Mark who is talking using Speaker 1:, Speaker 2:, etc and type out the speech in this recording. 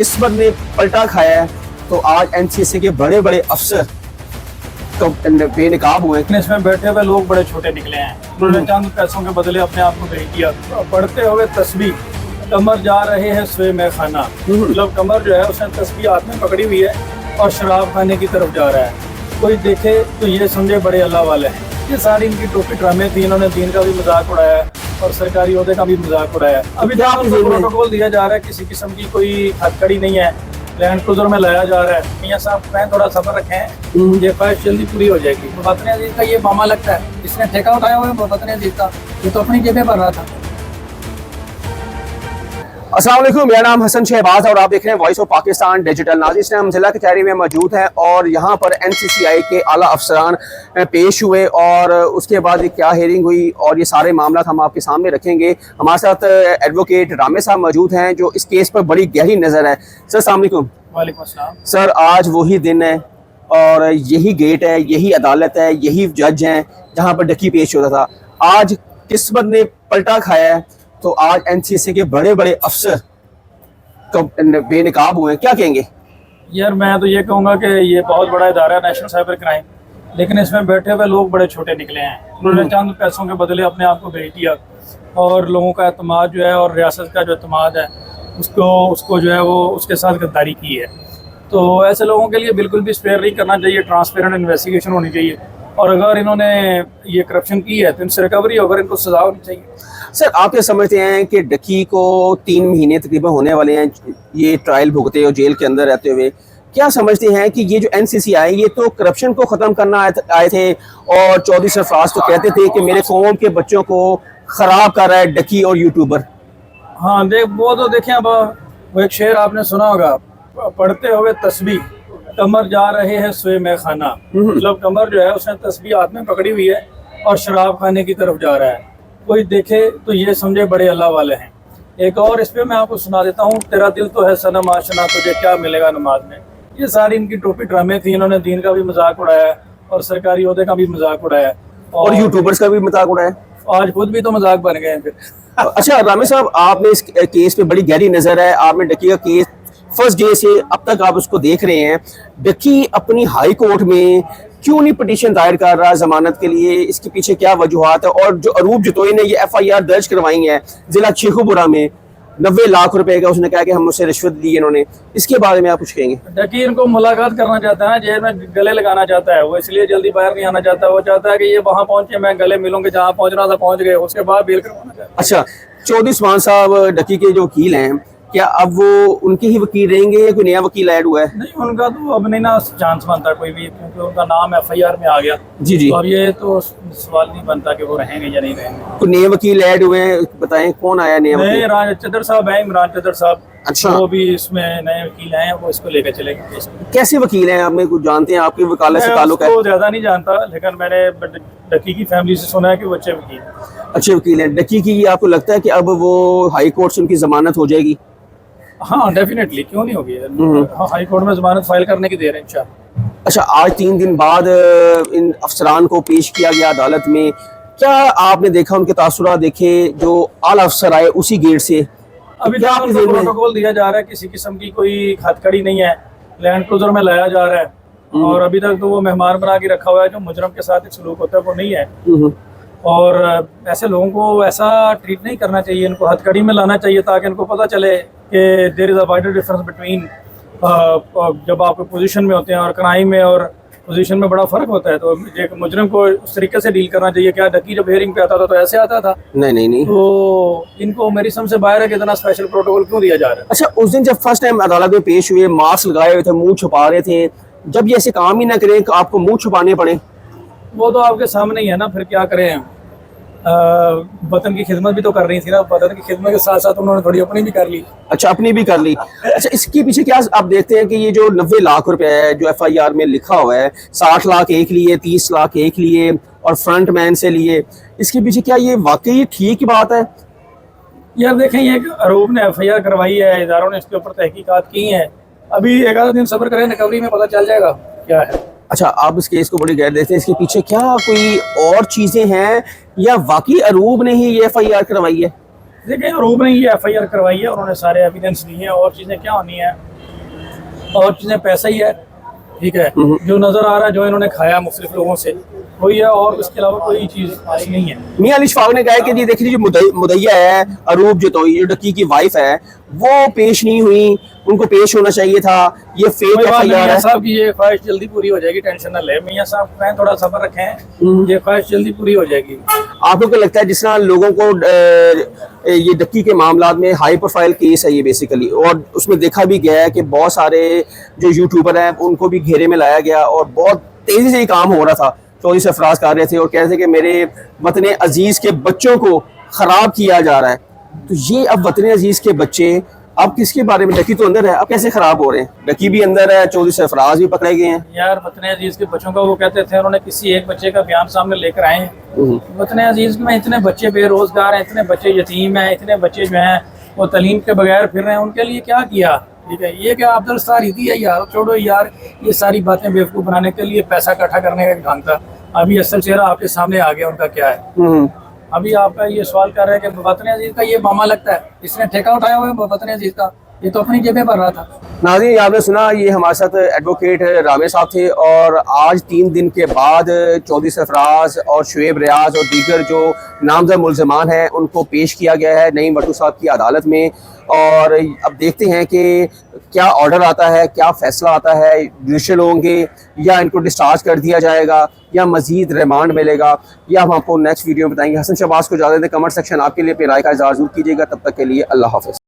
Speaker 1: किस्मत ने पलटा खाया है तो आज एनसीसी के बड़े बड़े अफसर तो बेनकाब हुए।
Speaker 2: इसमें बैठे हुए लोग बड़े छोटे निकले हैं। उन्होंने चंद पैसों के बदले अपने आप को बेच दिया। पढ़ते हुए तस्बीह कमर जा रहे हैं स्वे में खाना, मतलब कमर जो है उसने तस्बीह हाथ में पकड़ी हुई है और शराब खाने की तरफ जा रहा है। कोई देखे तो ये समझे बड़े अल्लाह वाले हैं। ये सारी इनकी टोपी ड्रामे थी। इन्होंने दीन का भी मजाक उड़ाया है और सरकारी ओहदे का भी मजाक उड़ाया। अभी तक उनको प्रोटोकॉल दिया जा रहा है, किसी किस्म की कोई हथकड़ी नहीं है। लैंड क्रूजर में लाया जा रहा है। मियां साहब मैं थोड़ा सब्र रखें, ये ख्वाहिश जल्दी पूरी हो जाएगी। वतन अजीज का ये मामा लगता है, इसने ठेका उठाया हुआ है वतन अजीज का, ये तो अपनी जेबें भर रहा था।
Speaker 1: अस्सलाम वालेकुम, मेरा नाम हसन शहबाज और आप देख रहे हैं वॉइस ऑफ पाकिस्तान डिजिटल। नाज़रीन हम जिला कचहरी में मौजूद हैं और यहाँ पर एनसीसीआई के आला अफसरान पेश हुए और उसके बाद क्या हेयरिंग हुई और ये सारे मामला हम आपके सामने रखेंगे। हमारे साथ एडवोकेट रामे साहब मौजूद हैं जो इस केस पर बड़ी गहरी नज़र है। सर अस्सलाम वालेकुम।
Speaker 2: वालेकुम अस्सलाम।
Speaker 1: सर आज वही दिन है और यही गेट है, यही अदालत है, यही जज हैं जहाँ पर डकी पेश होता था। आज किस्मत ने पलटा खाया है तो आज एनसीसी के बड़े बड़े अफसर बेनकाब हुए, क्या कहेंगे?
Speaker 2: यार मैं तो ये कहूँगा कि ये बहुत बड़ा इदारा है नेशनल साइबर क्राइम, लेकिन इसमें बैठे हुए लोग बड़े छोटे निकले हैं। उन्होंने चंद पैसों के बदले अपने आप को बेच दिया और लोगों का एतमाद जो है और रियासत का जो एतमाद है उसको जो है वो उसके साथ गद्दारी की है। तो ऐसे लोगों के लिए बिल्कुल भी स्पेयर नहीं करना चाहिए। ट्रांसपेरेंट इन्वेस्टिगेशन होनी चाहिए और अगर इन्होंने ये करप्शन की है तो इनसे रिकवरी होकर इनको सजा होनी चाहिए।
Speaker 1: सर आप क्या समझते हैं कि डकी को 3 महीने तकरीबन होने वाले हैं ये ट्रायल भुगते और जेल के अंदर रहते हुए, क्या समझते हैं कि ये जो एनसीसीआई ये तो करप्शन को ख़त्म करना आए थे और चौधरी सरफराज तो कहते थे कि मेरे कौम के बच्चों को ख़राब कर रहा है डकी और यूट्यूबर।
Speaker 2: हाँ वो तो देखें, अब वो एक शेर आपने सुना होगा, पढ़ते हुए तस्बीह कमर जा रहे हैं स्वे में खाना, मतलब कमर जो है उसने तस्बीह हाथ में पकड़ी हुई है और शराब खाने की तरफ जा रहा है। कोई देखे तो ये समझे बड़े अल्लाह वाले हैं। एक और इस पे मैं आपको सुना देता हूँ, तेरा दिल तो है सनम आशना तुझे क्या मिलेगा नमाज में। ये सारी इनकी टोपी ड्रामे थी। इन्होंने दीन का भी मजाक उड़ाया है और सरकारी ओहदे का भी मजाक उड़ाया है
Speaker 1: और यूट्यूबर्स का भी मजाक उड़ाया।
Speaker 2: आज खुद भी तो मजाक बन गए हैं फिर।
Speaker 1: अच्छा रामे साहब, आपने इस केस पे बड़ी गहरी नजर है। आपने डकी का केस फर्स्ट डे से अब तक आप उसको देख रहे हैं। डकी अपनी हाई कोर्ट में क्यों नहीं पिटीशन दायर कर रहा जमानत के लिए? इसके पीछे क्या वजूहात है? और जो अरूब जतोई ने ये FIR दर्ज करवाई है जिला शेखुपुरा में 90 लाख रुपए का, उसने कहा कि हम उससे रिश्वत ली इन्होंने, इसके बारे में आप कुछ कहेंगे?
Speaker 2: डकी इनको मुलाकात करना चाहता है, जेल में गले लगाना चाहता है। वो इसलिए जल्दी बाहर नहीं आना चाहता। वो चाहता है कि ये वहाँ पहुंचे, मैं गले मिलूंगे, जहाँ पहुंचना था पहुंच गए, उसके बाद बेल करवाना चाहता है।
Speaker 1: अच्छा, चौधरी उस्मान साहब डकी के जो वकील हैं, क्या अब वो उनके ही वकील रहेंगे या कोई नया वकील ऐड हुआ है?
Speaker 2: नहीं, उनका तो अब नहीं ना चांस बनता कोई भी, क्योंकि उनका नाम FIR में आ गया।
Speaker 1: जी जी।
Speaker 2: तो अब ये तो सवाल नहीं बनता कि वो रहेंगे या नहीं रहेंगे।
Speaker 1: कोई नए वकील ऐड हुए हैं, बताएं कौन आया नया वकील?
Speaker 2: नए चदर साहब है, इमरान चदर साहब।
Speaker 1: अच्छा,
Speaker 2: वो भी इसमें नए वकील हैं, वो इसको लेकर चलेंगे।
Speaker 1: कैसे वकील हैं? आप में कुछ जानते हैं? आपकी वकालत से ताल्लुक है?
Speaker 2: ज्यादा नहीं जानता, लेकिन मैंने डकी की फैमिली से सुना है कि वो अच्छे वकील हैं।
Speaker 1: अच्छे वकील हैं डकी की। आपको लगता है कि अब वो हाई कोर्ट से उनकी जमानत हो जाएगी?
Speaker 2: हाँ डेफिनेटली, क्यों नहीं होगी। हाई कोर्ट में जमानत फाइल करने की देर है इंशाल्लाह।
Speaker 1: अच्छा, आज 3 दिन बाद इन अफसरान को पेश किया गया अदालत में। क्या आपने देखा, उनके तासुरात देखे जो आला अफसर आए उसी गेट से?
Speaker 2: अभी तक उनको प्रोटोकॉल दिया जा रहा है, किसी किस्म की कोई हथकड़ी नहीं है। लैंड क्रूजर में लाया जा रहा है और अभी तक तो वो मेहमान बना के रखा हुआ है। जो मुजरम के साथ एक सलूक होता है वो नहीं है। और ऐसे लोगों को ऐसा ट्रीट नहीं करना चाहिए। इनको हथकड़ी में लाना चाहिए ताकि इनको पता चले कि there is a wider difference between जब आप पोजीशन में होते हैं और क्राइम में और पोजीशन में बड़ा फ़र्क होता है। तो एक मुजरिम को उस तरीके से डील करना चाहिए। क्या डकी जब हेयरिंग पे आता था तो ऐसे आता था?
Speaker 1: नहीं।
Speaker 2: तो इनको मेरी समझ से बाहर है कि इतना स्पेशल प्रोटोकॉल क्यों दिया जा रहा है।
Speaker 1: अच्छा, उस दिन जब फर्स्ट टाइम अदालत में पेश हुए, मास्क लगाए हुए थे, मुंह छुपा रहे थे, जब ये ऐसे काम ही ना करें आपको मुंह छुपाने पड़े?
Speaker 2: वो तो आपके सामने ही है ना, फिर क्या करें। वतन की खिदमत भी तो कर रही थी ना। वतन की खिदमत के साथ साथ उन्होंने थोड़ी अपनी भी कर ली।
Speaker 1: अच्छा, अपनी भी कर ली। अच्छा, इसके पीछे क्या आप देखते हैं कि ये जो 90 लाख रुपए है जो FIR में लिखा हुआ है, 60 लाख एक लिए, 30 लाख एक लिए और फ्रंट मैन से लिए, इसके पीछे क्या ये वाकई ठीक बात है?
Speaker 2: यार देखें, ये अरूब ने FIR करवाई है, इदारों ने इसके ऊपर तहकीकात की हैं। अभी 11 दिन सब्र करें, रिकवरी में पता चल जाएगा क्या है।
Speaker 1: अच्छा, आप इस केस को बड़ी गैर देखते हैं, इसके पीछे क्या कोई और चीजें हैं या वाकई अरूब ने ही ये FIR करवाई है?
Speaker 2: देखिए, अरूब ने ये FIR करवाई है, उन्होंने सारे एविडेंस दिए हैं। और चीज़ें क्या होनी है और चीज़ें पैसा ही है, ठीक है। जो नज़र आ रहा है जो इन्होंने खाया मुख्तलिफ लोगों से वही है, और उसके अलावा कोई चीज़ ऐसी नहीं है।
Speaker 1: मियां अली शफाक ने कहा है कि जी देखिए जो मुदैया है अरूब जो डक्की की वाइफ है वो पेश नहीं हुई, उनको पेश होना चाहिए था, ये फेक
Speaker 2: कोई बात नहीं,
Speaker 1: एफआईआर
Speaker 2: मियां
Speaker 1: है।
Speaker 2: साहब की ये ख्वाहिश जल्दी पूरी हो जाएगी, टेंशन ना ले मियां साहब, कहें थोड़ा सब्र रखें, ये ख्वाहिश जल्दी पूरी हो जाएगी।
Speaker 1: आपको क्या लगता है जिस तरह लोगों को ये डक्की के मामला में हाई प्रोफाइल केस है ये बेसिकली, और उसमें देखा भी गया है कि बहुत सारे जो यूट्यूबर हैं उनको भी घेरे में लाया गया और बहुत तेजी से ये काम हो रहा था, चौधरी सरफराज कर रहे थे और कह रहे थे कि मेरे वतन अजीज़ के बच्चों को ख़राब किया जा रहा है। तो ये अब वतन अजीज़ के बच्चे अब किसके बारे में, डकी तो अंदर है, अब कैसे खराब हो रहे हैं? डकी भी अंदर है, चौधरी सरफराज भी पकड़े गए हैं।
Speaker 2: यार वतन अजीज के बच्चों का वो कहते थे, उन्होंने किसी एक बच्चे का बयान सामने लेकर आए हैं। वतन अजीज में इतने बच्चे बेरोजगार हैं, इतने बच्चे यतीम हैं, इतने बच्चे जो हैं वो तालीम के बगैर फिर रहे हैं, उनके लिए क्या किया? ठीक है, ये क्या अब्दुल सारी थी है यार, छोड़ो यार ये सारी बातें बेवकूफ़ बनाने के लिए, पैसा इकट्ठा करने का एक ढंग था। अभी असल चेहरा आपके सामने आ गया उनका क्या है। अभी आपका ये सवाल कर रहे हैं कि वतन अजीज का ये मामा लगता है, इसने ठेका उठाया हुआ है वतन अजीज का, ये तो अपनी जेबें भर रहा था।
Speaker 1: नाज़रीन आपने सुना, ये हमारे साथ एडवोकेट रामे साहब थे और आज 3 दिन के बाद चौधरी सरफराज और शुएब रियाज और दीगर जो नामजद मुल्ज़मान हैं उनको पेश किया गया है नईम भट्टू साहब की अदालत में, और अब देखते हैं कि क्या ऑर्डर आता है, क्या फ़ैसला आता है, जुडिशल होंगे या इनको डिस्चार्ज कर दिया जाएगा या मज़ीद रिमांड मिलेगा, या हम आपको नेक्स्ट वीडियो में बताएंगे। हसन शहबाज को इजाज़त दें, कमेंट सेक्शन आपके लिए अपनी राय का इज़हार ज़रूर कीजिएगा। तब तक के लिए अल्लाह हाफ़िज़।